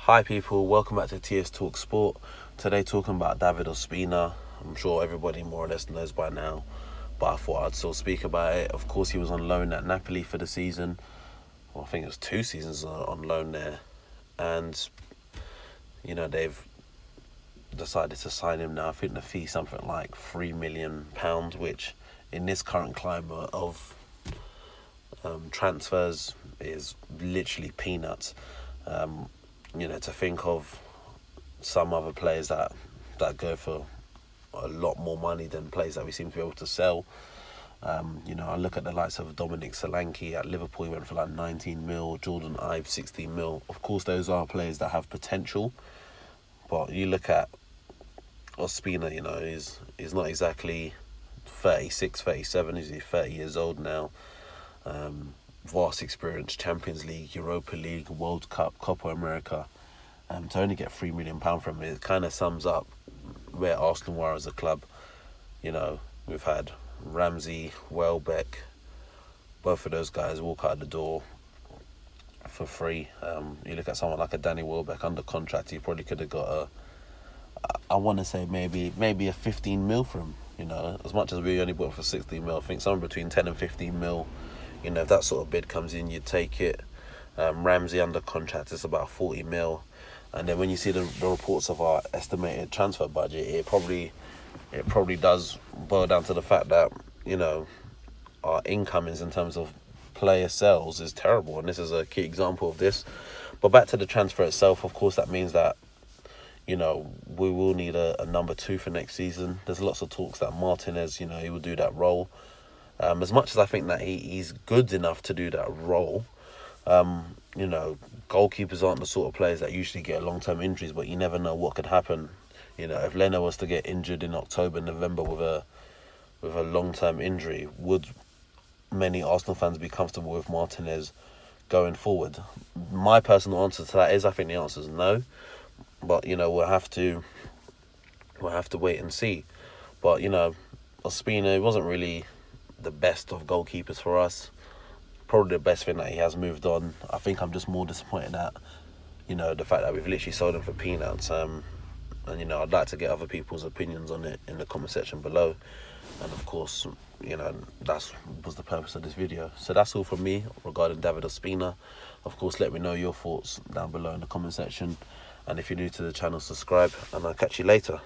Hi people, welcome back to TS Talk Sport. Today talking about David Ospina. I'm sure everybody more or less knows by now, but I thought I'd still speak about it. Of course, he was on loan at Napoli for the season. Well, I think it was 2 seasons on loan there. And, they've decided to sign him now. I think the fee is something like £3 million, which in this current climate of transfers is literally peanuts. To think of some other players that go for a lot more money than players that we seem to be able to sell. I look at the likes of Dominic Solanke at Liverpool. He went for like 19 mil. Jordan Ibe 16 mil. Of course, those are players that have potential. But you look at Ospina, he's not exactly 36, 37. He's 30 years old now. Vast experience, Champions League, Europa League, World Cup, Copa America. To only get £3 million from it kind of sums up where Arsenal were as a club. We've had Ramsey, Welbeck, both of those guys walk out the door for free. You look at someone like a Danny Welbeck under contract, he probably could have got I want to say maybe a 15 mil from him. As much as we only bought him for 16 mil, I think somewhere between 10 and 15 mil. If that sort of bid comes in, you'd take it. Ramsey under contract is about 40 mil. And then when you see the reports of our estimated transfer budget, it probably does boil down to the fact that, our incomings in terms of player sales is terrible. And this is a key example of this. But back to the transfer itself, of course, that means that, we will need a number 2 for next season. There's lots of talks that Martinez, he will do that role. As much as I think that he's good enough to do that role, goalkeepers aren't the sort of players that usually get long-term injuries, but you never know what could happen. If Leno was to get injured in October, November with a long-term injury, would many Arsenal fans be comfortable with Martinez going forward? My personal answer to that is I think the answer is no. But we'll have to wait and see. But Ospina wasn't really the best of goalkeepers for us. Probably the best thing that he has moved on. I think I'm just more disappointed at the fact that we've literally sold him for peanuts. And I'd like to get other people's opinions on it in the comment section below. And of course, that was the purpose of this video. So that's all from me regarding David Ospina. Of course, let me know your thoughts down below in the comment section. And if you're new to the channel, subscribe, and I'll catch you later.